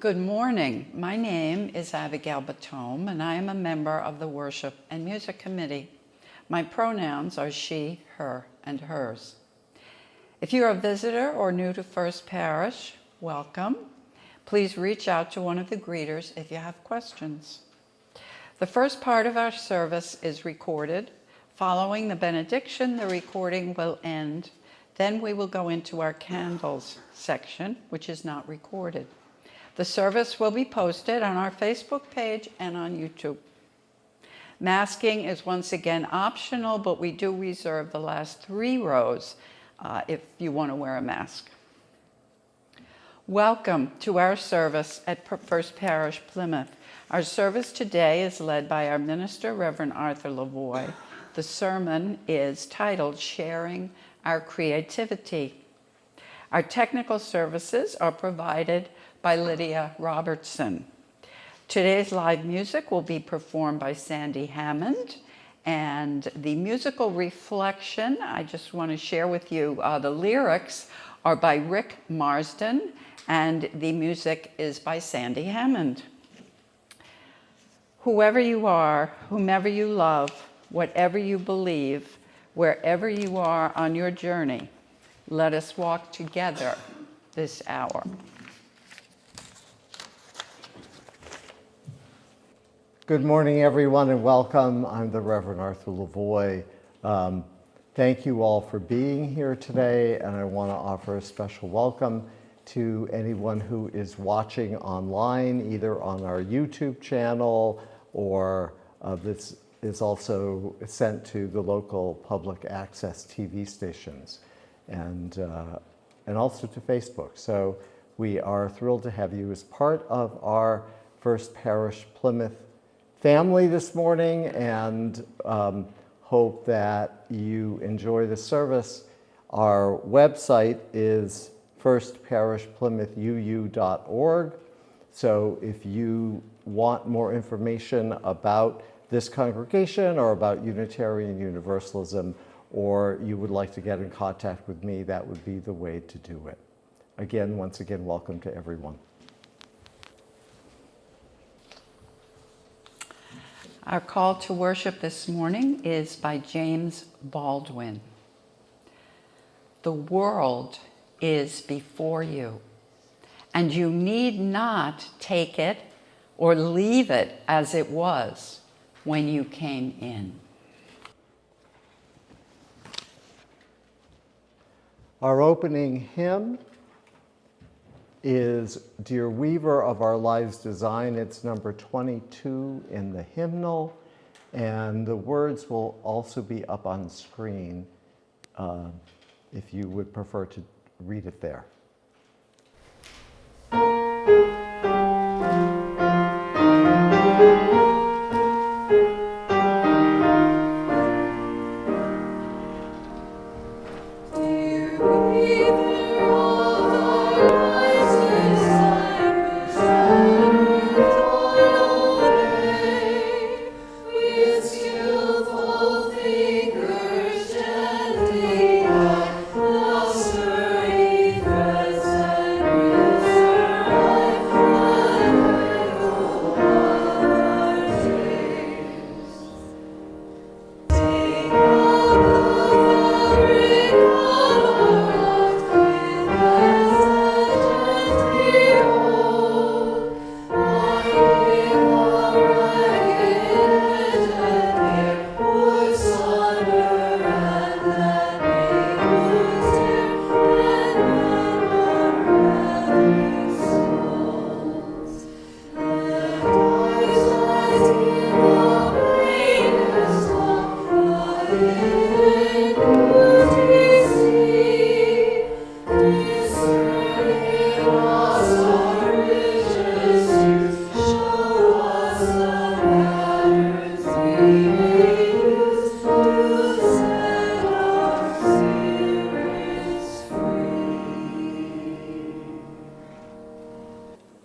Good morning. My name is Abigail Bottome, and I am a member of the Worship and Music Committee. My pronouns are she, her, and hers. If you're a visitor or new to First Parish, welcome. Please reach out to one of the greeters if you have questions. The first part of our service is recorded. Following the benediction, the recording will end. Then we will go into our candles section, which is not recorded. The service will be posted on our Facebook page and on YouTube. Masking is once again optional, but we do reserve the last 3 rows if you want to wear a mask. Welcome to our service at First Parish, Plymouth. Our service today is led by our minister, Reverend Arthur Lavoie. The sermon is titled, Sharing Our Creativity. Our technical services are provided by Lydia Robertson. Today's live music will be performed by Sandy Hammond, and the musical reflection, I just want to share with you, the lyrics are by Rick Marsden, and the music is by Sandy Hammond. Whoever you are, whomever you love, whatever you believe, wherever you are on your journey, let us walk together this hour. Good morning, everyone, and welcome. I'm the Reverend Arthur Lavoie. Thank you all for being here today, and I want to offer a special welcome to anyone who is watching online, either on our YouTube channel or this is also sent to the local public access TV stations and also to Facebook. So we are thrilled to have you as part of our First Parish Plymouth family this morning, and hope that you enjoy the service. Our website is firstparishplymouthuu.org. So if you want more information about this congregation or about Unitarian Universalism, or you would like to get in contact with me, that would be the way to do it. Again, once again, welcome to everyone. Our call to worship this morning is by James Baldwin. The world is before you, and you need not take it or leave it as it was when you came in. Our opening hymn is Dear Weaver of Our Lives Design. It's number 22 in the hymnal, and the words will also be up on screen if you would prefer to read it there.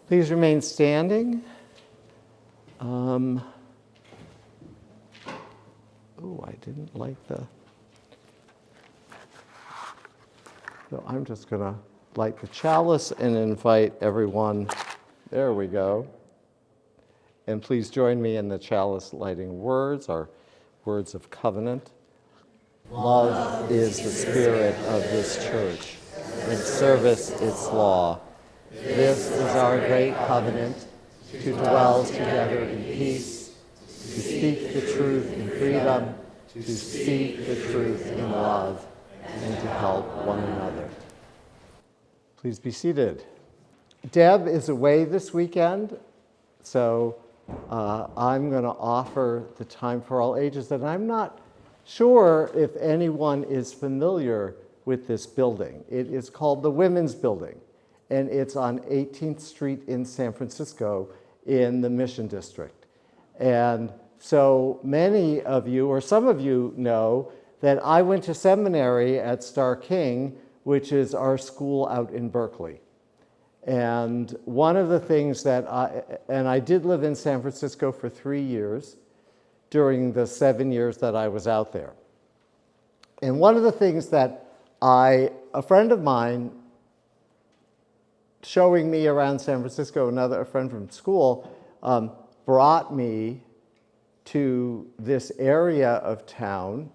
Please remain standing. I didn't like the... So I'm just going to light the chalice and invite everyone There we go. And please join me in the chalice lighting words, our words of covenant. Love is the spirit of this church, and service its law. This is our great covenant, to dwell together in peace, to speak the truth in freedom, to speak the truth in love, and to help one another. Please be seated. Deb is away this weekend, so I'm going to offer the Time for All Ages, and I'm not sure if anyone is familiar with this building. It is called the Women's Building, and it's on 18th Street in San Francisco in the Mission District. And so many of you, or some of you, know that I went to seminary at Starr King, which is our school out in Berkeley. And one of the things that I did live in San Francisco for 3 years during the 7 years that I was out there. And one of the things that a friend of mine showing me around San Francisco, a friend from school, brought me to this area of town.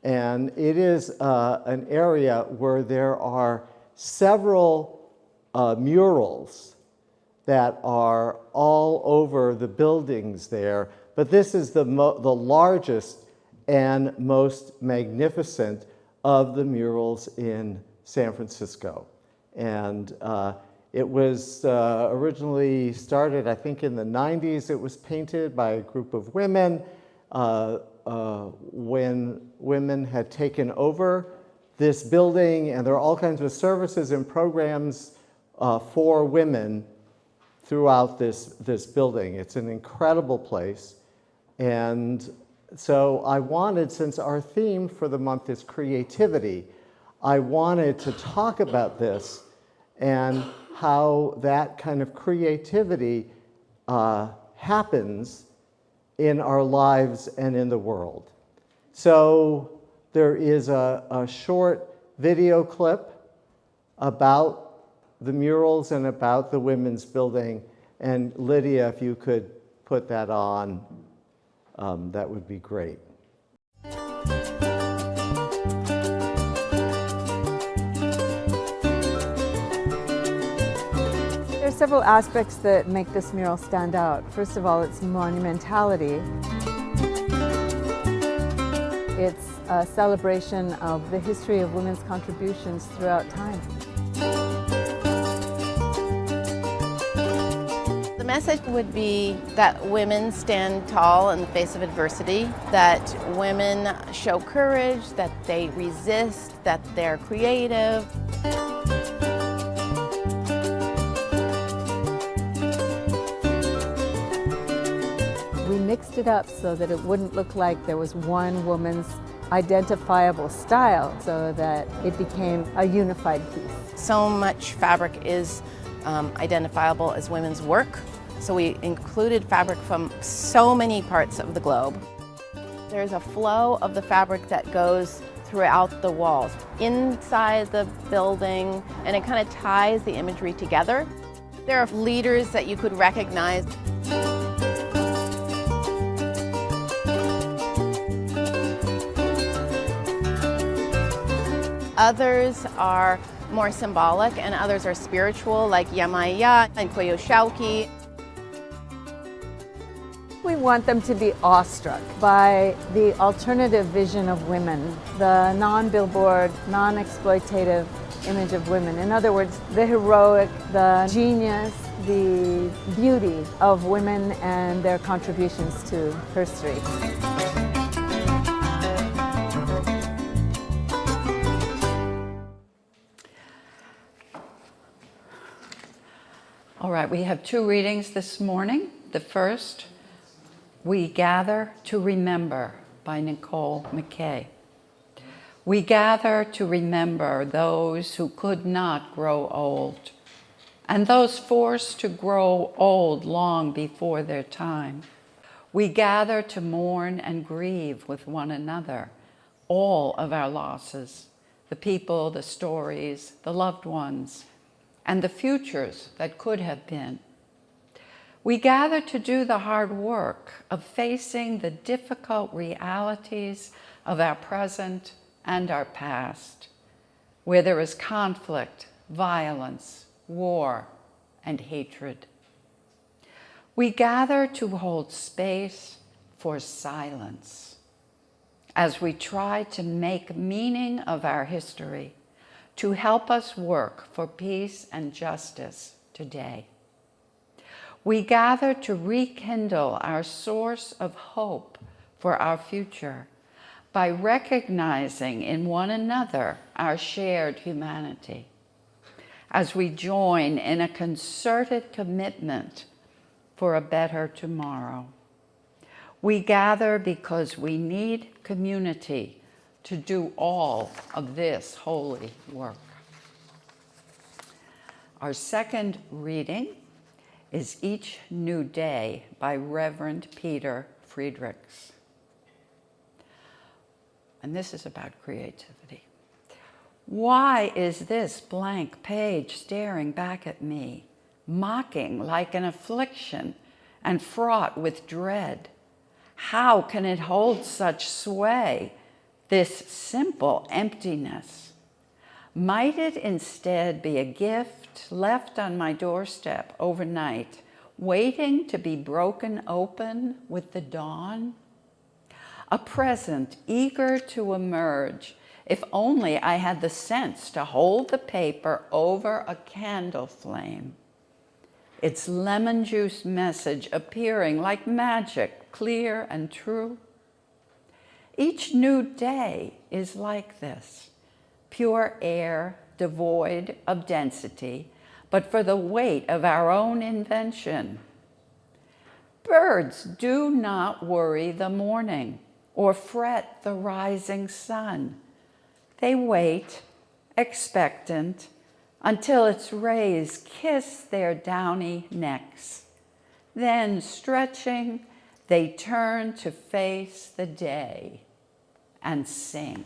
And it is an area where there are several murals that are all over the buildings there. But this is the largest and most magnificent of the murals in San Francisco. And it was originally started, I think, in the 90s. It was painted by a group of women when women had taken over this building, and there are all kinds of services and programs for women throughout this building. It's an incredible place. And so I wanted, since our theme for the month is creativity, I wanted to talk about this and how that kind of creativity happens in our lives and in the world. So there is a short video clip about the murals and about the Women's Building. And Lydia, if you could put that on, that would be great. There are several aspects that make this mural stand out. First of all, its monumentality. It's a celebration of the history of women's contributions throughout time. The message would be that women stand tall in the face of adversity, that women show courage, that they resist, that they're creative. We mixed it up so that it wouldn't look like there was one woman's identifiable style, so that it became a unified piece. So much fabric is identifiable as women's work, so we included fabric from so many parts of the globe. There's a flow of the fabric that goes throughout the walls, inside the building, and it kind of ties the imagery together. There are leaders that you could recognize. Others are more symbolic, and others are spiritual, like Yamaya and Koyoshauki. We want them to be awestruck by the alternative vision of women, the non-billboard, non-exploitative image of women. In other words, the heroic, the genius, the beauty of women and their contributions to history. All right, we have two readings this morning. The first, We Gather to Remember by Nicole McKay. We gather to remember those who could not grow old, and those forced to grow old long before their time. We gather to mourn and grieve with one another all of our losses, the people, the stories, the loved ones, and the futures that could have been. We gather to do the hard work of facing the difficult realities of our present and our past, where there is conflict, violence, war, and hatred. We gather to hold space for silence as we try to make meaning of our history to help us work for peace and justice today. We gather to rekindle our source of hope for our future by recognizing in one another our shared humanity, as we join in a concerted commitment for a better tomorrow. We gather because we need community to do all of this holy work. Our second reading is Each New Day by Reverend Peter Friedrichs. And this is about creativity. Why is this blank page staring back at me, mocking like an affliction and fraught with dread? How can it hold such sway, this simple emptiness? Might it instead be a gift left on my doorstep overnight, waiting to be broken open with the dawn? A present eager to emerge, if only I had the sense to hold the paper over a candle flame. Its lemon juice message appearing like magic, clear and true. Each new day is like this, pure air devoid of density, but for the weight of our own invention. Birds do not worry the morning or fret the rising sun. They wait, expectant, until its rays kiss their downy necks. Then, stretching, they turn to face the day and sing.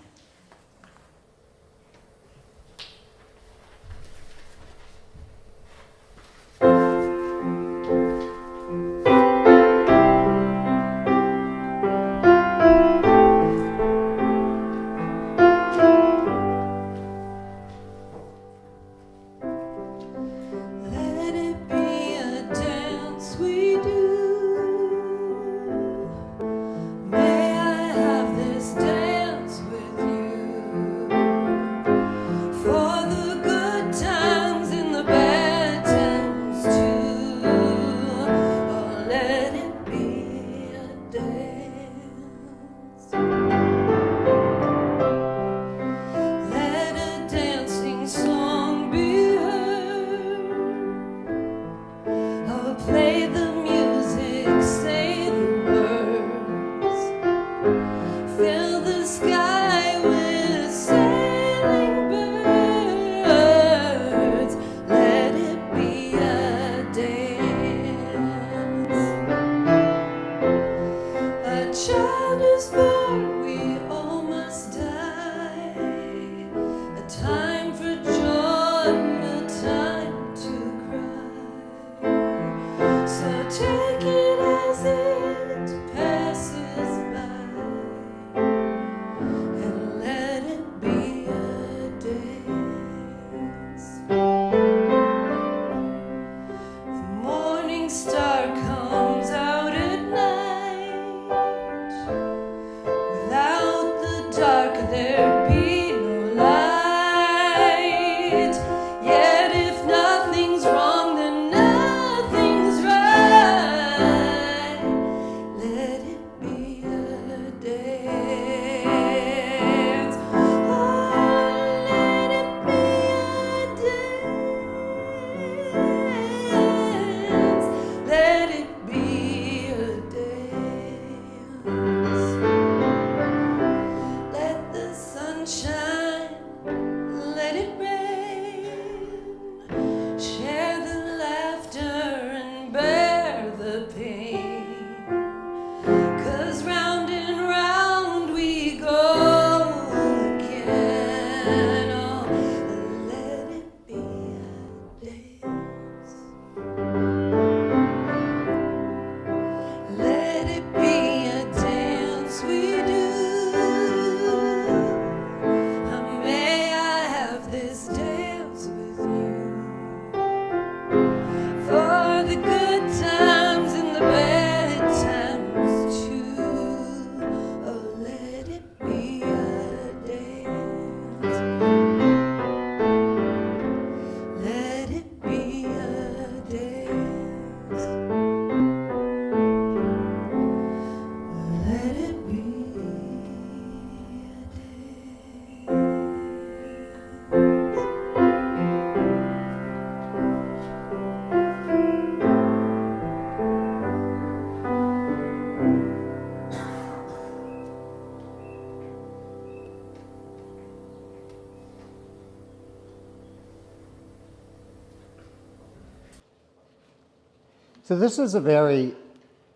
So this is a very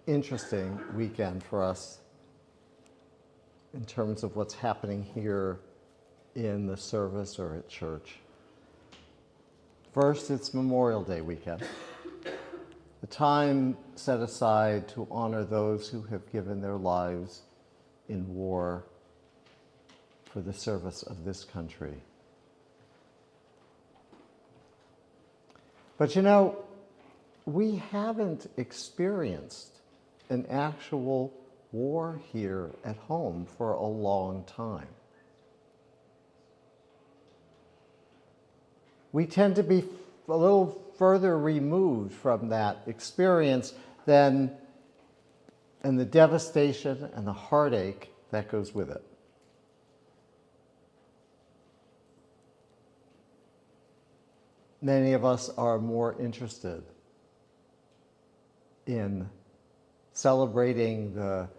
interesting weekend for us in terms of what's happening here in the service or at church. First, it's Memorial Day weekend, a time set aside to honor those who have given their lives in war for the service of this country. But you know, we haven't experienced an actual war here at home for a long time. We tend to be a little further removed from that experience and the devastation and the heartache that goes with it. Many of us are more interested in celebrating the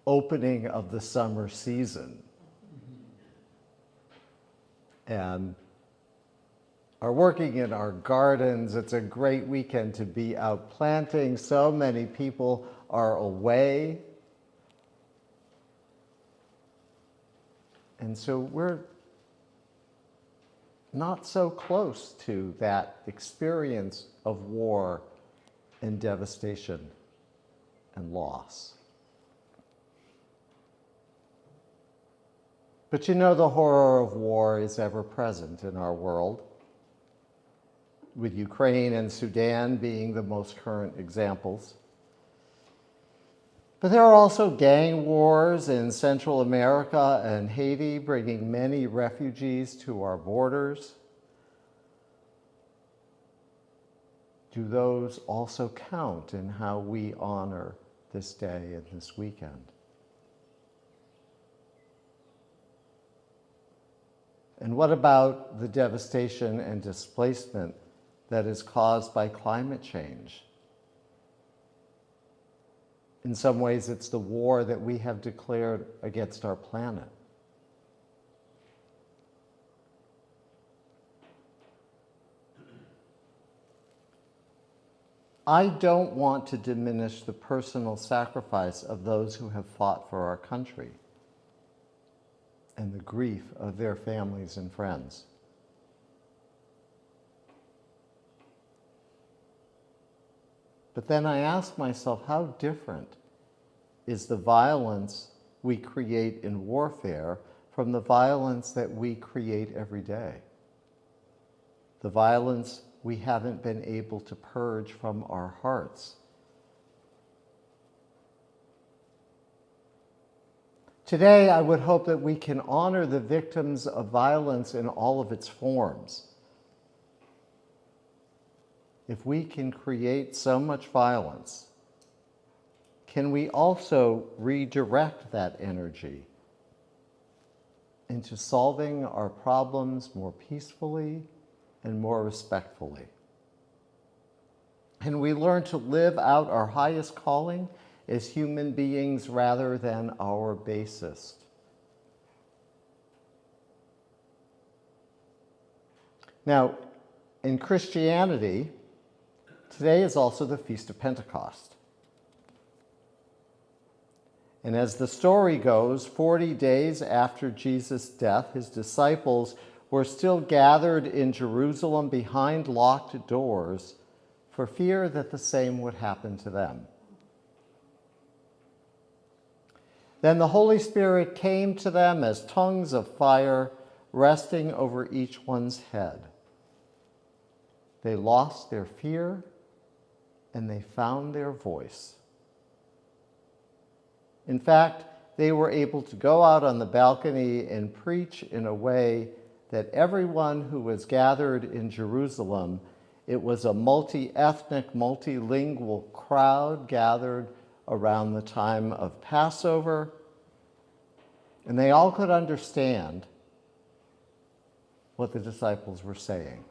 opening of the summer season and are working in our gardens. It's a great weekend to be out planting. So many people are away. And so we're not so close to that experience of war and devastation and loss. But you know, the horror of war is ever present in our world, with Ukraine and Sudan being the most current examples. But there are also gang wars in Central America and Haiti, bringing many refugees to our borders. Do those also count in how we honor this day and this weekend? And what about the devastation and displacement that is caused by climate change? In some ways, it's the war that we have declared against our planet. I don't want to diminish the personal sacrifice of those who have fought for our country and the grief of their families and friends. But then I ask myself, how different is the violence we create in warfare from the violence that we create every day? The violence we haven't been able to purge from our hearts. Today, I would hope that we can honor the victims of violence in all of its forms. If we can create so much violence, can we also redirect that energy into solving our problems more peacefully and more respectfully? Can we learn to live out our highest calling as human beings rather than our basest? Now, in Christianity, today is also the Feast of Pentecost. And as the story goes, 40 days after Jesus' death, his disciples were still gathered in Jerusalem behind locked doors for fear that the same would happen to them. Then the Holy Spirit came to them as tongues of fire, resting over each one's head. They lost their fear and they found their voice. In fact, they were able to go out on the balcony and preach in a way that everyone who was gathered in Jerusalem, it was a multi-ethnic, multilingual crowd gathered around the time of Passover, and they all could understand what the disciples were saying.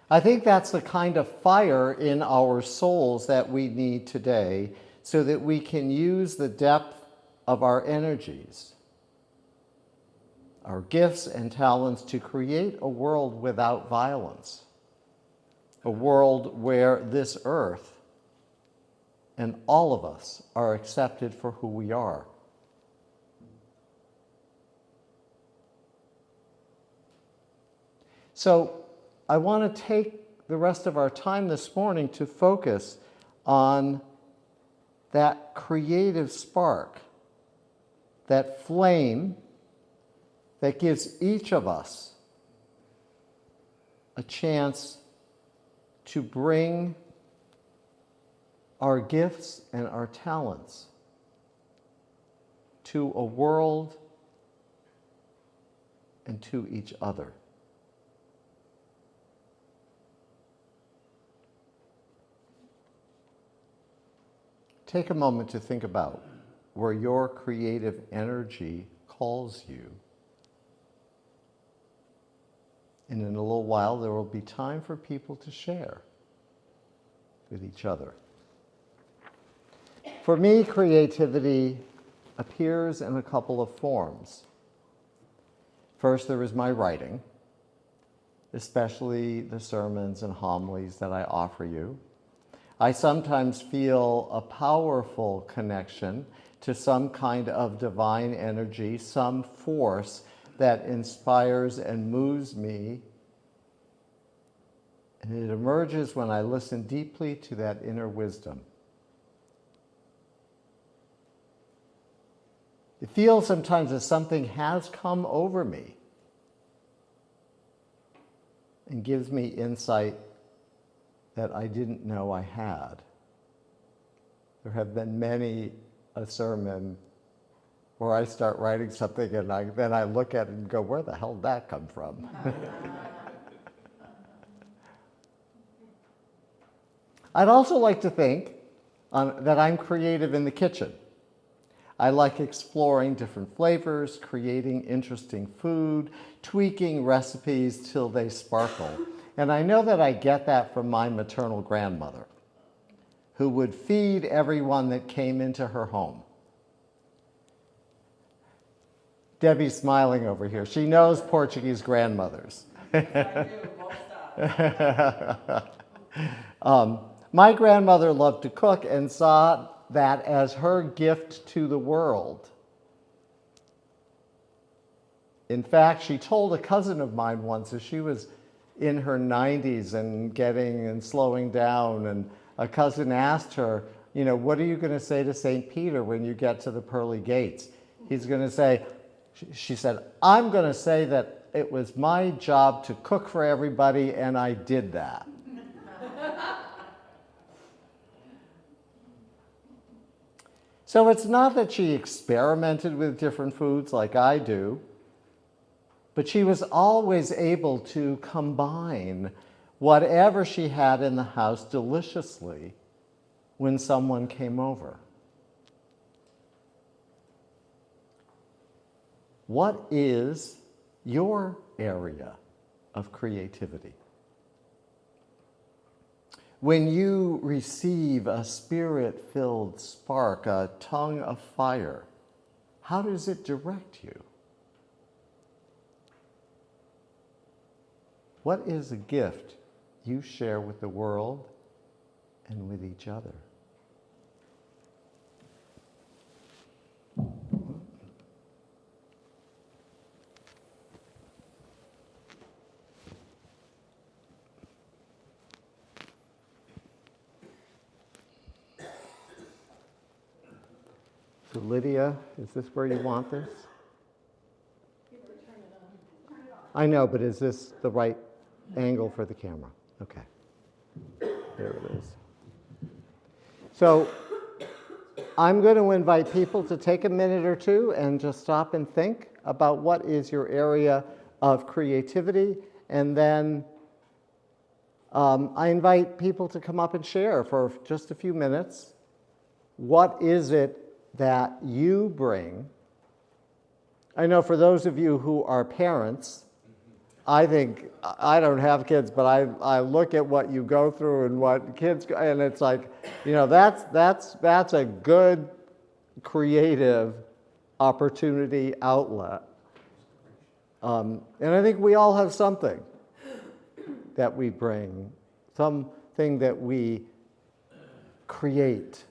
I think that's the kind of fire in our souls that we need today so that we can use the depth of our energies, our gifts and talents to create a world without violence, a world where this earth and all of us are accepted for who we are. So I want to take the rest of our time this morning to focus on that creative spark, that flame that gives each of us a chance to bring our gifts and our talents to a world and to each other. Take a moment to think about where your creative energy calls you. And in a little while, there will be time for people to share with each other. For me, creativity appears in a couple of forms. First, there is my writing, especially the sermons and homilies that I offer you. I sometimes feel a powerful connection to some kind of divine energy, some force that inspires and moves me. And it emerges when I listen deeply to that inner wisdom. It feels sometimes as something has come over me and gives me insight that I didn't know I had. There have been many a sermon where I start writing something and then I look at it and go, where the hell did that come from? I'd also like to think that I'm creative in the kitchen. I like exploring different flavors, creating interesting food, tweaking recipes till they sparkle. And I know that I get that from my maternal grandmother, who would feed everyone that came into her home. Debbie's smiling over here. She knows Portuguese grandmothers. I do, most My grandmother loved to cook and saw that as her gift to the world. In fact, she told a cousin of mine once, as she was in her 90s and slowing down, and a cousin asked her, you know, what are you going to say to St. Peter when you get to the pearly gates? He's going to say, she said, I'm going to say that it was my job to cook for everybody, and I did that. So it's not that she experimented with different foods like I do, but she was always able to combine whatever she had in the house deliciously when someone came over. What is your area of creativity? When you receive a spirit-filled spark, a tongue of fire, how does it direct you? What is a gift you share with the world and with each other? So Lydia, is this where you want this? I know, but is this the right angle for the camera? Okay. There it is. So I'm going to invite people to take a minute or two and just stop and think about what is your area of creativity. And then I invite people to come up and share for just a few minutes. What is it that you bring? I know for those of you who are parents, I think, I don't have kids, but I look at what you go through and what kids go, and it's like, you know, that's a good creative opportunity outlet. And I think we all have something that we bring, something that we create,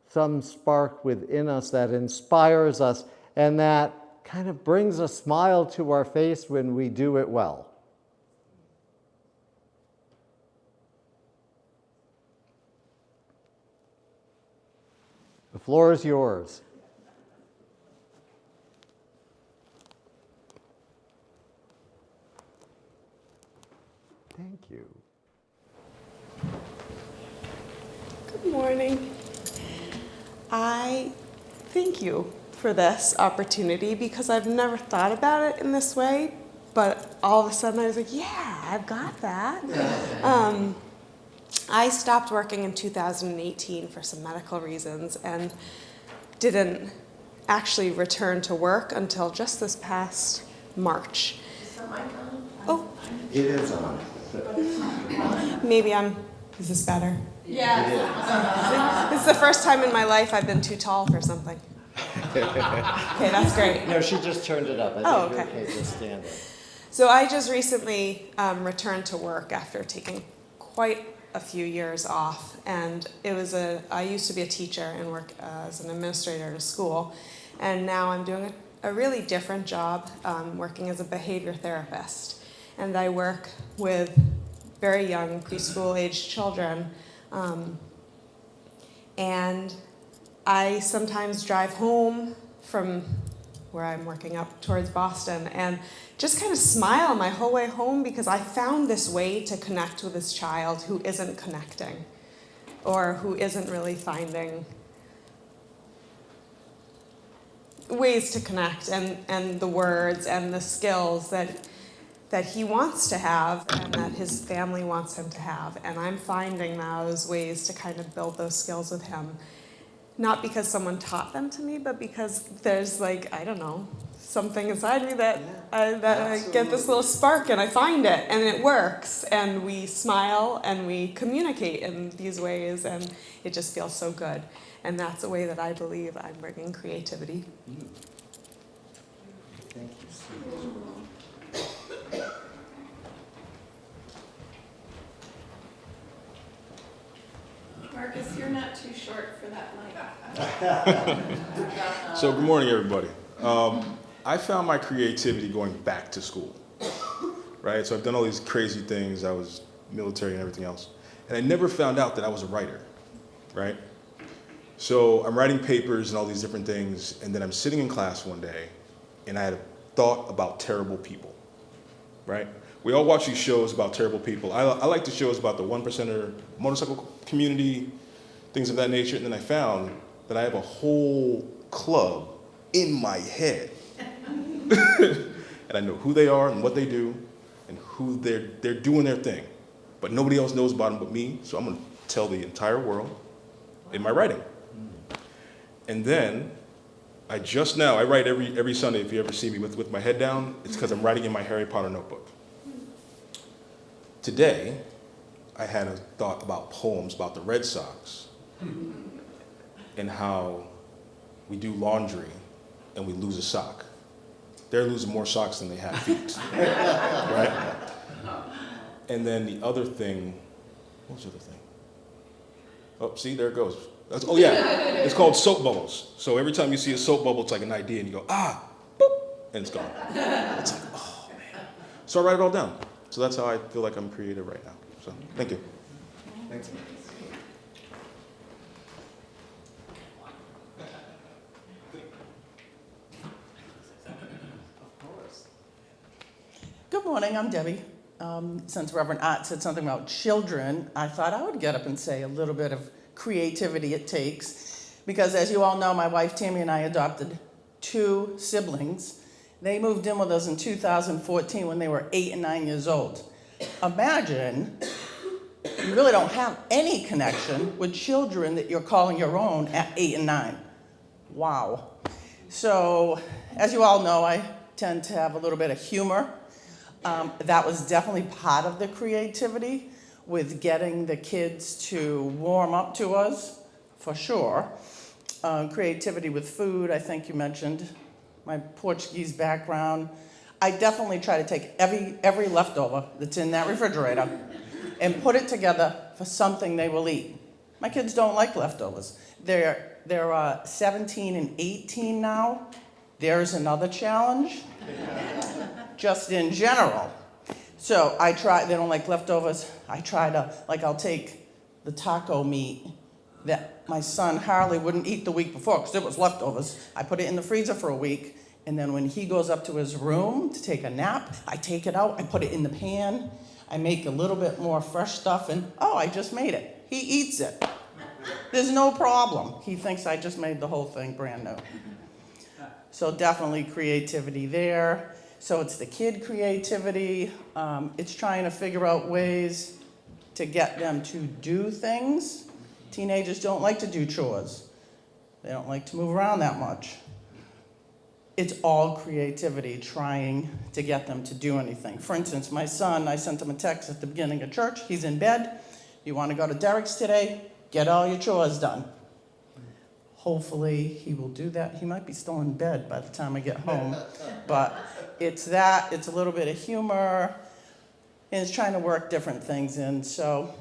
some spark within us that inspires us and that kind of brings a smile to our face when we do it well. The floor is yours. Thank you. Good morning. I thank you for this opportunity because I've never thought about it in this way, but all of a sudden I was like, yeah, I've got that. I stopped working in 2018 for some medical reasons and didn't actually return to work until just this past March. Oh, It is on. maybe is this better? Yeah. This is the first time in my life I've been too tall for something. Okay, that's great. No, she just turned it up. I Oh, think okay. you're okay, just stand up. So I just recently returned to work after taking quite a few years off, and I used to be a teacher and work as an administrator at a school, and now I'm doing a really different job working as a behavior therapist, and I work with very young preschool-aged children, and I sometimes drive home from where I'm working up towards Boston and just kind of smile my whole way home because I found this way to connect with this child who isn't connecting or who isn't really finding ways to connect and the words and the skills that he wants to have and that his family wants him to have. And I'm finding those ways to kind of build those skills with him. Not because someone taught them to me, but because there's something inside me that I get this little spark and I find it and it works and we smile and we communicate in these ways and it just feels so good. And that's a way that I believe I'm bringing creativity. Thank you so much. Marcus, you're not too short for that mic. So good morning, everybody. I found my creativity going back to school, right? So I've done all these crazy things. I was military and everything else. And I never found out that I was a writer, right? So I'm writing papers and all these different things, and then I'm sitting in class one day, and I had a thought about terrible people, right? We all watch these shows about terrible people. I like the shows about the 1%er motorcycle community, things of that nature, and then I found that I have a whole club in my head. And I know who they are and what they do and who they're doing their thing. But nobody else knows about them but me, so I'm gonna tell the entire world in my writing. And then I write every Sunday. If you ever see me with my head down, it's because I'm writing in my Harry Potter notebook. Today, I had a thought about poems about the Red Sox and how we do laundry and we lose a sock. They're losing more socks than they have feet, right? And then the other thing, what was the other thing? Oh, see, there it goes. Oh yeah, it's called soap bubbles. So every time you see a soap bubble, it's like an idea and you go, boop, and it's gone. It's like, oh man. So I write it all down. So that's how I feel like I'm creative right now. So thank you. Thanks. Good morning, I'm Debbie. Since Reverend Ott said something about children, I thought I would get up and say a little bit of creativity it takes. Because as you all know, my wife Tammy and I adopted 2 siblings. They moved in with us in 2014 when they were 8 and 9 years old. Imagine you really don't have any connection with children that you're calling your own at 8 and 9. Wow. So, as you all know, I tend to have a little bit of humor. That was definitely part of the creativity with getting the kids to warm up to us, for sure. Creativity with food, I think you mentioned. my Portuguese background. I definitely try to take every leftover that's in that refrigerator and put it together for something they will eat. My kids don't like leftovers. They're 17 and 18 now. There's another challenge, just in general. So they don't like leftovers. I try to, I'll take the taco meat that my son Harley wouldn't eat the week before because it was leftovers. I put it in the freezer for a week, and then when he goes up to his room to take a nap, I take it out, I put it in the pan, I make a little bit more fresh stuff, and I just made it. He eats it. There's no problem. He thinks I just made the whole thing brand new. So definitely creativity there. So it's the kid creativity. It's trying to figure out ways to get them to do things. Teenagers don't like to do chores. They don't like to move around that much. It's all creativity, trying to get them to do anything. For instance, my son, I sent him a text at the beginning of church. He's in bed. You want to go to Derek's today? Get all your chores done. Hopefully he will do that. He might be still in bed by the time I get home. But it's a little bit of humor, and it's trying to work different things in. So,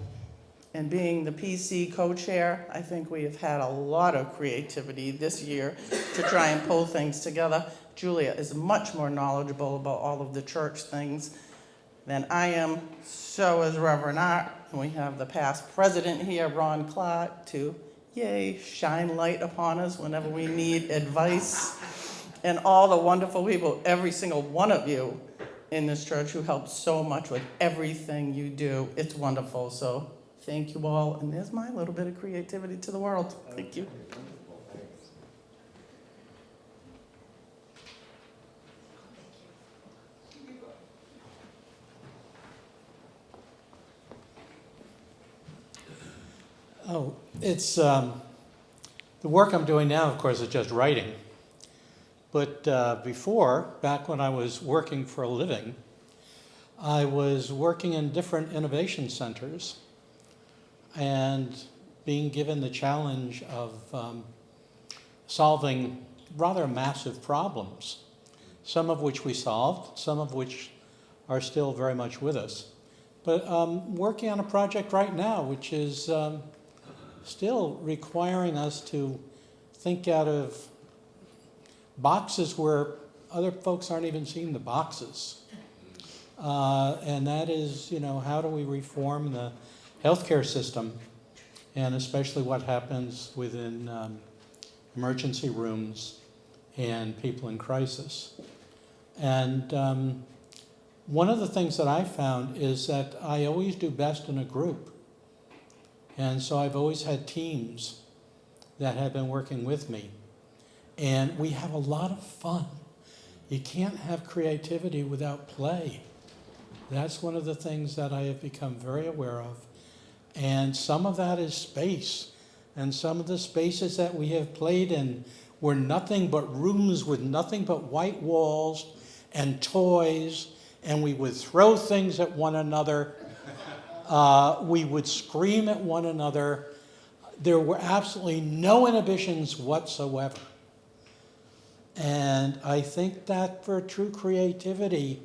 and being the PC co-chair, I think we have had a lot of creativity this year to try and pull things together. Julia is much more knowledgeable about all of the church things than I am. So is Reverend Art. And we have the past president here, Ron Clark, to shine light upon us whenever we need advice. And all the wonderful people, every single one of you in this church who help so much with everything you do. It's wonderful. So thank you all. And there's my little bit of creativity to the world. Thank you. Oh, it's the work I'm doing now, of course, is just writing. But before, back when I was working for a living, I was working in different innovation centers and being given the challenge of solving rather massive problems, some of which we solved, some of which are still very much with us. But working on a project right now, which is still requiring us to think out of boxes where other folks aren't even seeing the boxes. And that is, how do we reform the healthcare system, and especially what happens within emergency rooms and people in crisis. And one of the things that I found is that I always do best in a group. And so I've always had teams that have been working with me. And we have a lot of fun. You can't have creativity without play. That's one of the things that I have become very aware of. And some of that is space. And some of the spaces that we have played in were nothing but rooms with nothing but white walls and toys, and we would throw things at one another. We would scream at one another. There were absolutely no inhibitions whatsoever. And I think that for true creativity,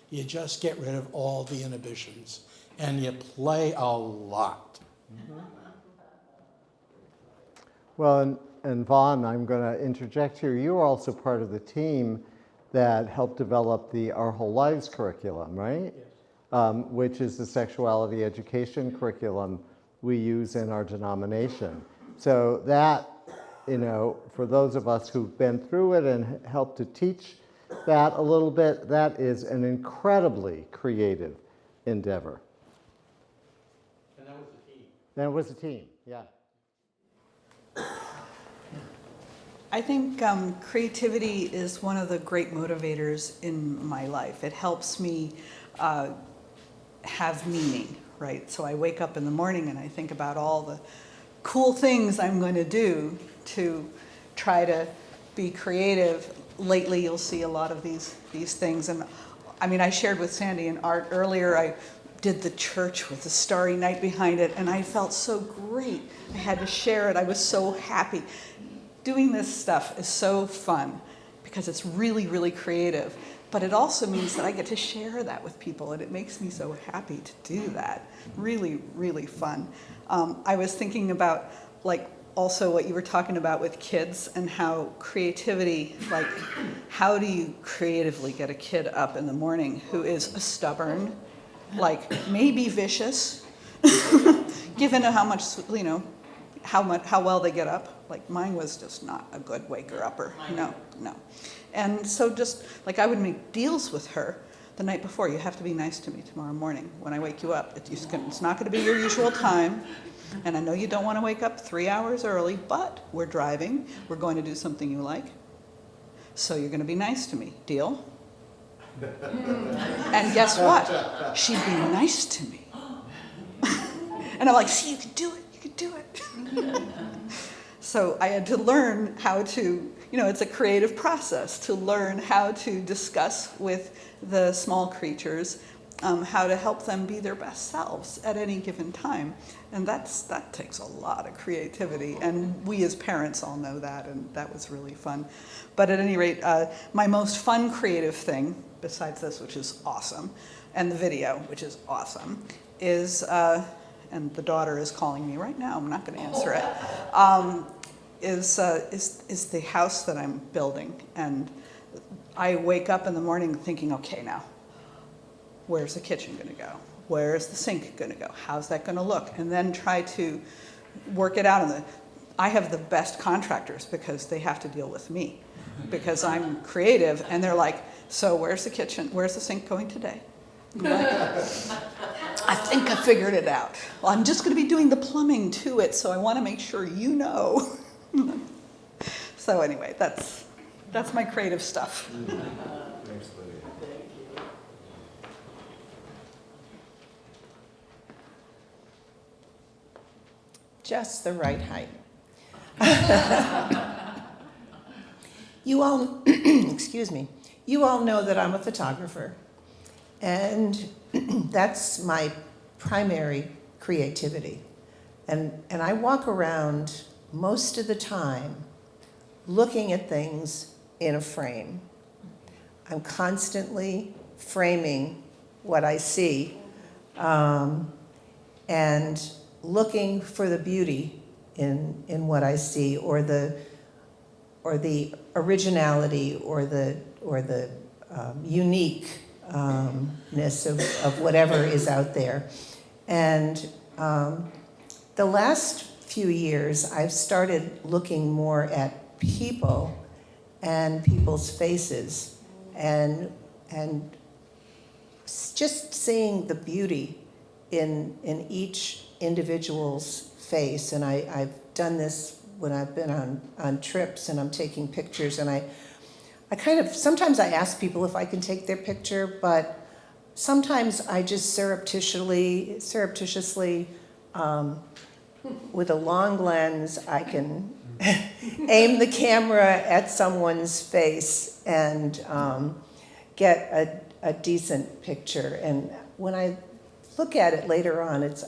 you just get rid of all the inhibitions and you play a lot. Mm-hmm. Well, and Vaughn, I'm going to interject here. You are also part of the team that helped develop the Our Whole Lives curriculum, right? Yes. Which is the sexuality education curriculum we use in our denomination. So that, for those of us who've been through it and helped to teach that a little bit, that is an incredibly creative endeavor. And that was a team. That was a team, yeah. I think creativity is one of the great motivators in my life. It helps me have meaning, right? So I wake up in the morning and I think about all the cool things I'm going to do to try to be creative. Lately, you'll see a lot of these things. And I mean, I shared with Sandy and Art earlier, I did the church with the Starry Night behind it, and I felt so great. I had to share it. I was so happy. Doing this stuff is so fun because it's really, really creative. But it also means that I get to share that with people, and it makes me so happy to do that. Really, really fun. I was thinking about, like, also what you were talking about with kids and how creativity, like, how do you creatively get a kid up in the morning who is stubborn, like maybe vicious, given how much, you know, how well they get up. Like mine was just not a good waker-upper. No. And so just like I would make deals with her the night before. You have to be nice to me tomorrow morning when I wake you up. It's not going to be your usual time. And I know you don't want to wake up 3 hours early, but we're driving. We're going to do something you like. So you're going to be nice to me. Deal? And guess what? She'd be nice to me. And I'm like, see, you can do it. You can do it. So I had to learn how to, you know, it's a creative process to learn how to discuss with the small creatures how to help them be their best selves at any given time. And that takes a lot of creativity. And we as parents all know that, and that was really fun. But at any rate, my most fun creative thing, besides this, which is awesome, and the video, which is awesome, is, and the daughter is calling me right now, I'm not going to answer it, is the house that I'm building. And I wake up in the morning thinking, okay, now, where's the kitchen going to go? Where's the sink going to go? How's that going to look? And then try to work it out. I have the best contractors because they have to deal with me because I'm creative, and they're like, so where's the kitchen? Where's the sink going today? I'm like, I think I figured it out. Well, I'm just going to be doing the plumbing to it, so I want to make sure you know. So anyway, that's my creative stuff. Thanks, Lydia. Just the right height. You all, excuse me, you all know that I'm a photographer, and that's my primary creativity. And I walk around most of the time looking at things in a frame. I'm constantly framing what I see and looking for the beauty in what I see, or the originality, or the uniqueness of whatever is out there. And the last few years, I've started looking more at people and people's faces, and just seeing the beauty in each individual's face. And I've done this when I've been on trips and I'm taking pictures, and I kind of, sometimes I ask people if I can take their picture, but sometimes I just surreptitiously with a long lens, I can aim the camera at someone's face and get a decent picture. And when I look at it later on, it's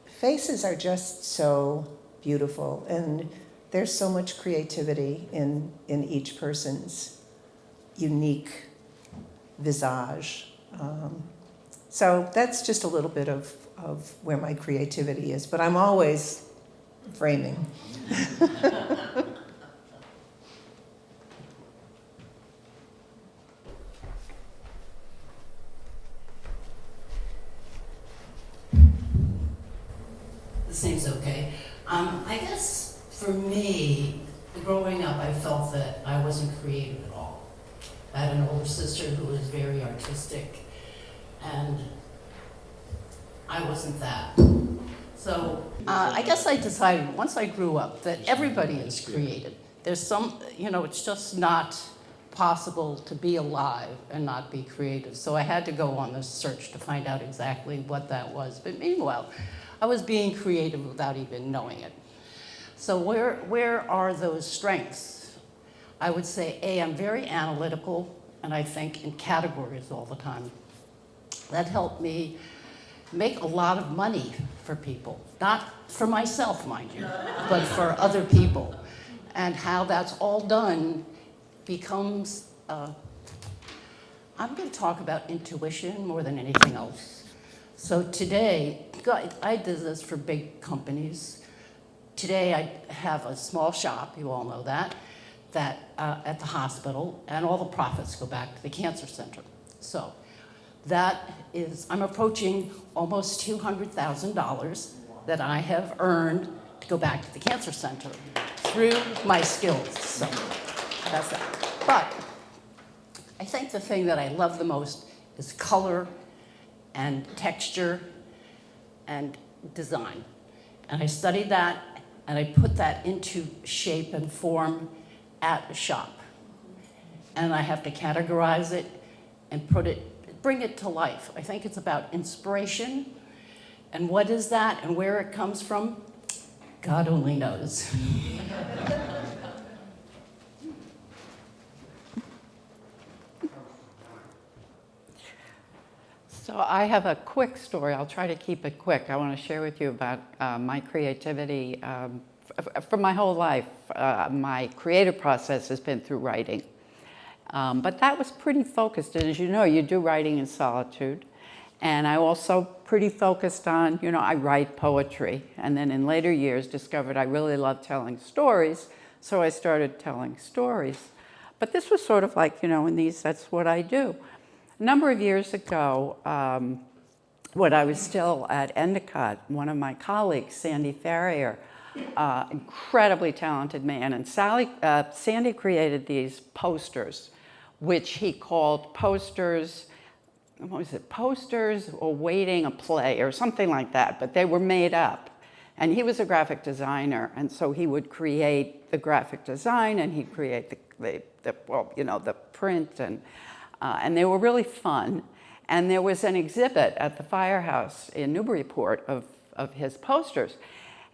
faces are just so beautiful, and there's so much creativity in each person's unique visage. So that's just a little bit of where my creativity is, but I'm always framing. This seems okay. I guess for me, growing up, I felt that I wasn't creative at all. I had an older sister who was very artistic, and I wasn't that. So I guess I decided once I grew up that everybody is creative. There's some, it's just not possible to be alive and not be creative. So I had to go on this search to find out exactly what that was. But meanwhile, I was being creative without even knowing it. So where are those strengths? I would say, I'm very analytical, and I think in categories all the time. That helped me make a lot of money for people. Not for myself, mind you, but for other people. And how that's all done becomes, I'm going to talk about intuition more than anything else. So today, I did this for big companies. Today I have a small shop, you all know that at the hospital, and all the profits go back to the cancer center. So that is, I'm approaching almost $200,000 that I have earned to go back to the cancer center through my skills. So that's that. But I think the thing that I love the most is color and texture and design. And I studied that and I put that into shape and form at a shop. And I have to categorize it and bring it to life. I think it's about inspiration. And what is that and where it comes from? God only knows. So I have a quick story. I'll try to keep it quick. I want to share with you about my creativity. For my whole life, my creative process has been through writing. But that was pretty focused. And as you know, you do writing in solitude. And I also pretty focused on, I write poetry. And then in later years discovered I really love telling stories. So I started telling stories. But this was sort of like, that's what I do. A number of years ago, when I was still at Endicott, one of my colleagues, Sandy Farrier, incredibly talented man, and Sandy created these posters, which he called posters awaiting a play or something like that, but they were made up. And he was a graphic designer, and so he would create the graphic design and he'd create the print, and they were really fun. And there was an exhibit at the firehouse in Newburyport of his posters.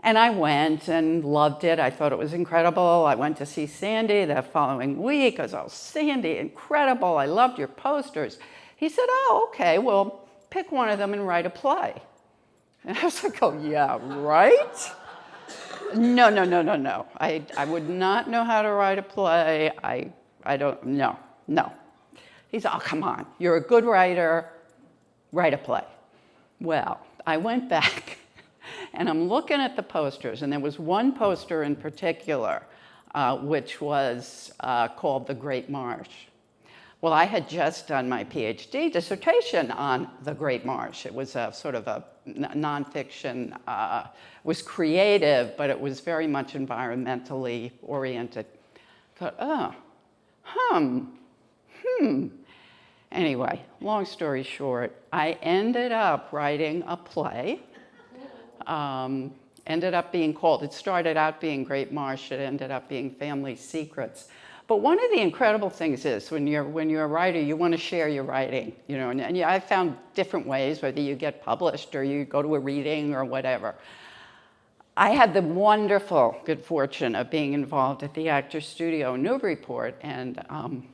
And I went and loved it. I thought it was incredible. I went to see Sandy the following week. I was, oh, Sandy, incredible. I loved your posters. He said, oh, okay, well, pick one of them and write a play. And I was like, oh, yeah, right? No. I would not know how to write a play. I don't, no. He said, oh, come on, you're a good writer, write a play. Well, I went back and I'm looking at the posters, and there was one poster in particular, which was called The Great Marsh. Well, I had just done my PhD dissertation on The Great Marsh. It was a sort of a nonfiction, was creative, but it was very much environmentally oriented. I thought, Anyway, long story short, I ended up writing a play. Ended up being called, it started out being Great Marsh, it ended up being Family Secrets. But one of the incredible things is when you're a writer, you want to share your writing, and I found different ways, whether you get published or you go to a reading or whatever. I had the wonderful good fortune of being involved at the Actors Studio in Newburyport, and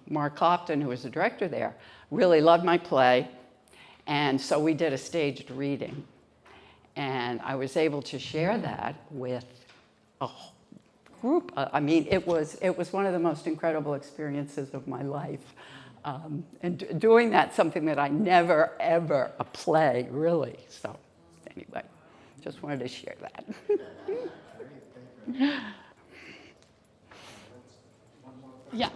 Mark Clopton, who was the director there, really loved my play, and so we did a staged reading. And I was able to share that with a group. It was one of the most incredible experiences of my life. And doing that, something that I never, ever, a play, really. So anyway, just wanted to share that. Yeah.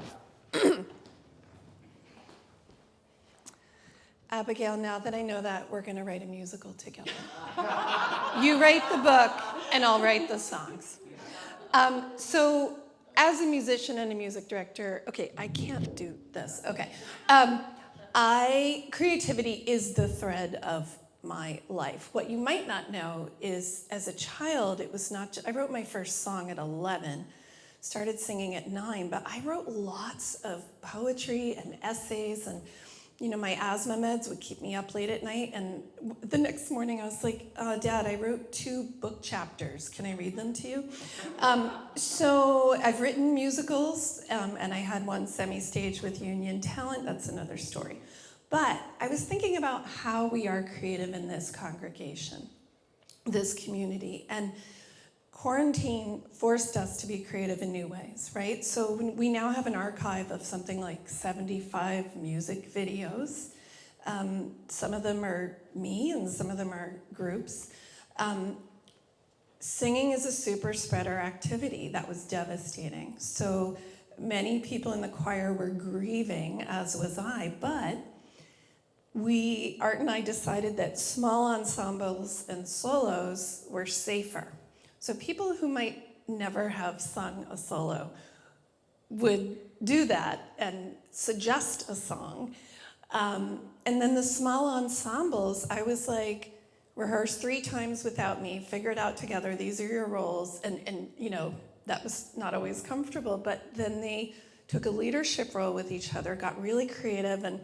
Abigail, now that I know that, we're going to write a musical together. You write the book, and I'll write the songs. So as a musician and a music director, okay, I can't do this. Okay. Creativity is the thread of my life. What you might not know is, as a child, it was not I wrote my first song at 11, started singing at 9, but I wrote lots of poetry and essays, and my asthma meds would keep me up late at night, and the next morning I was like, Dad, I wrote 2 book chapters. Can I read them to you? So I've written musicals, and I had one semi-stage with Union Talent. That's another story. But I was thinking about how we are creative in this congregation, this community, and quarantine forced us to be creative in new ways, right? So we now have an archive of something like 75 music videos. Some of them are me and some of them are groups. Singing is a super spreader activity. That was devastating. So many people in the choir were grieving, as was I, but Art and I decided that small ensembles and solos were safer. So people who might never have sung a solo would do that and suggest a song. And then the small ensembles, I was like, rehearse 3 times without me, figure it out together, these are your roles. And you know, that was not always comfortable, but then they took a leadership role with each other, got really creative, and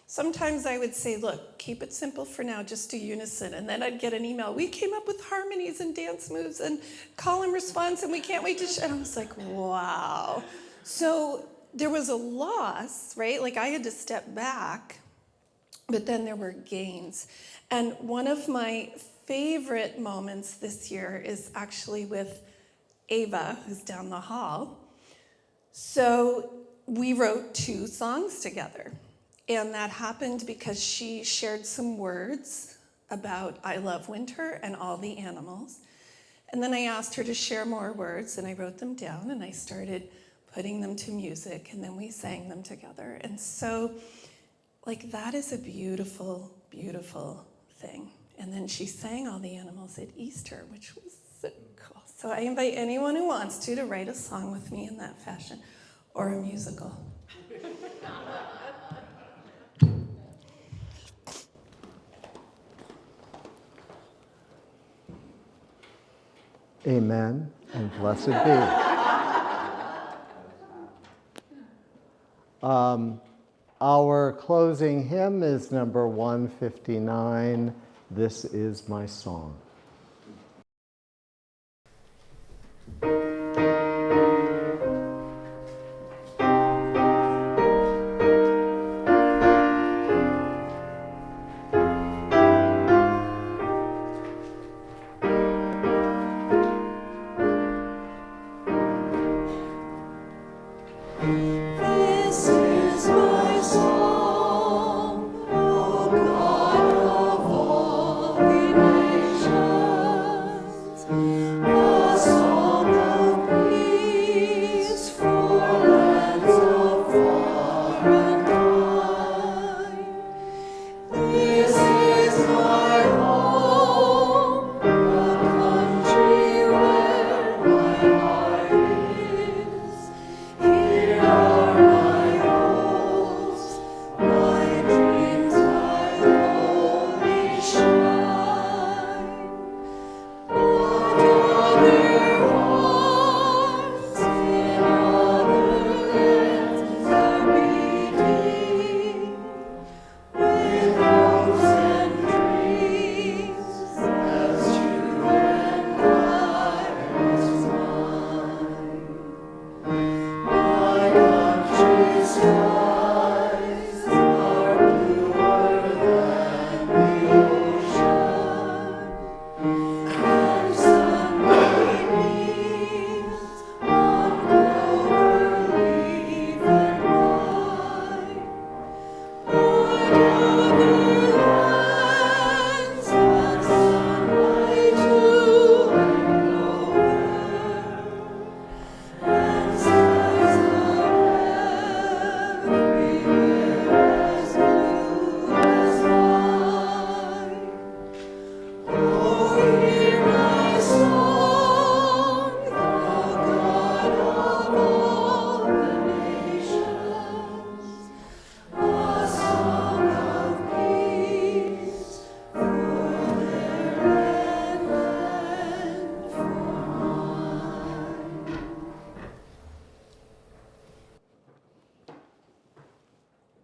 sometimes I would say, look, keep it simple for now, just do unison. And then I'd get an email, we came up with harmonies and dance moves and call and response, and we can't wait to and I was like, wow. So there was a loss, right? Like I had to step back, but then there were gains. And one of my favorite moments this year is actually with Ava, who's down the hall. So we wrote 2 songs together. And that happened because she shared some words about I love winter and all the animals. And then I asked her to share more words, and I wrote them down, and I started putting them to music, and then we sang them together. And so, like, that is a beautiful, beautiful thing. And then she sang all the animals at Easter, which was so cool. So I invite anyone who wants to write a song with me in that fashion, or a musical. Amen, and blessed be. Our closing hymn is number 159, This Is My Song.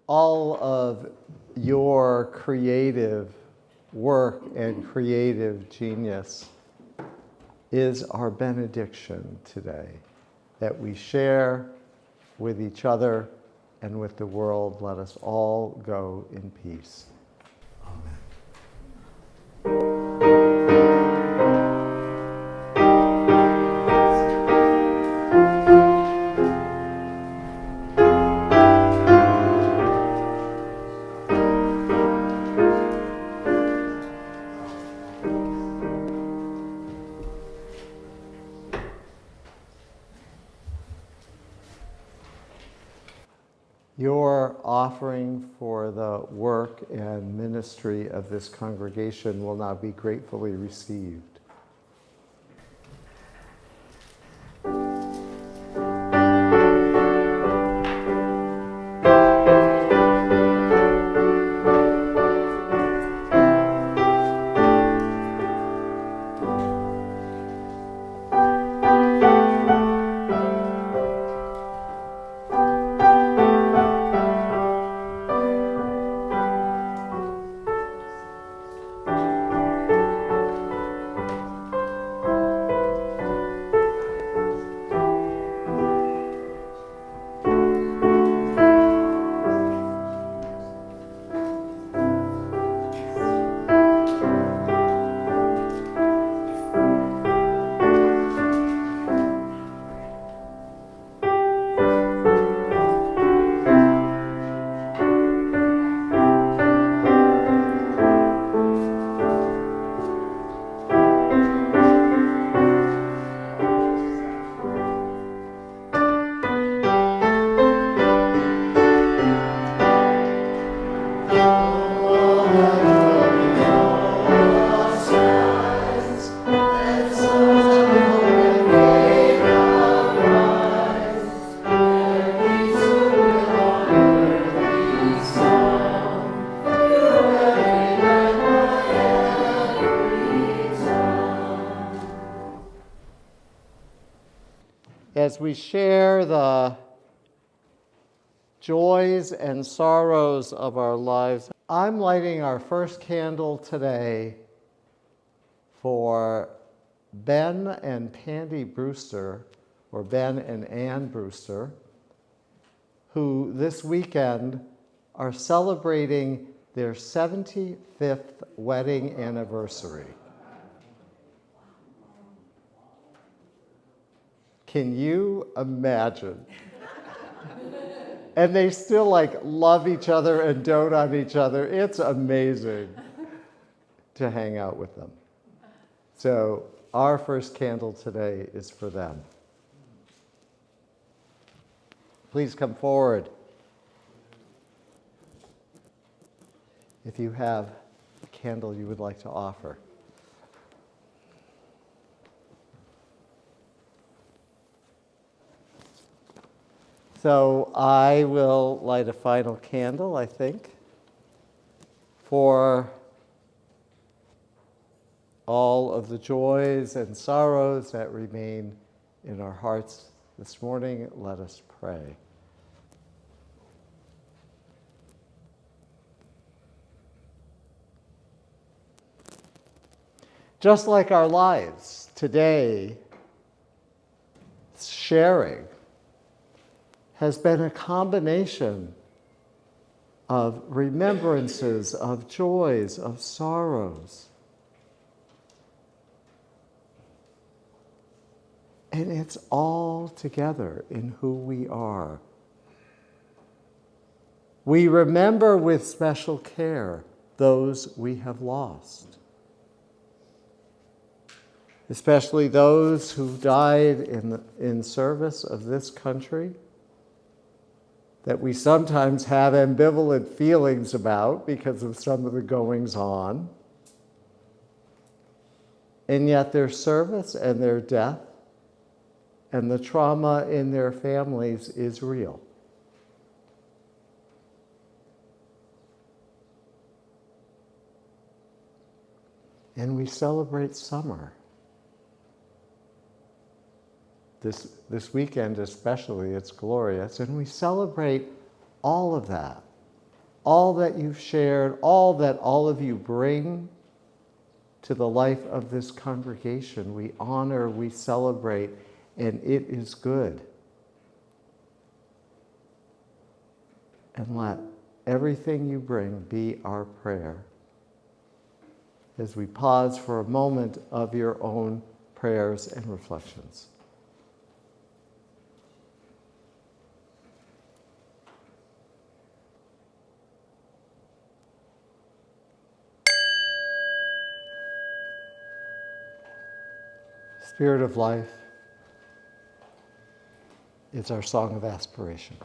All of your creative work and creative genius is our benediction today, that we share with each other and with the world. Let us all go in peace. Amen. Your offering for the work and ministry of this congregation will now be gratefully received. As we share the joys and sorrows of our lives, I'm lighting our first candle today for Ben and Pandy Brewster, or Ben and Ann Brewster, who this weekend are celebrating their 75th wedding anniversary. Can you imagine? And they still love each other and dote on each other. It's amazing to hang out with them. So our first candle today is for them. Please come forward. If you have a candle you would like to offer. So I will light a final candle, I think, for all of the joys and sorrows that remain in our hearts this morning. Let us pray. Just like our lives today, sharing has been a combination of remembrances, of joys, of sorrows. And it's all together in who we are. We remember with special care those we have lost, especially those who died in service of this country, that we sometimes have ambivalent feelings about because of some of the goings-on. And yet their service and their death and the trauma in their families is real. And we celebrate summer. This weekend especially, it's glorious, and we celebrate all of that, all that you've shared, all that all of you bring to the life of this congregation. We honor, we celebrate, and it is good. And let everything you bring be our prayer. As we pause for a moment of your own prayers and reflections. Spirit of life, it's our song of aspiration.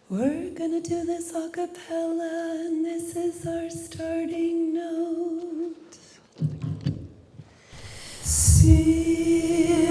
We're gonna do this a cappella, and this is our starting note. See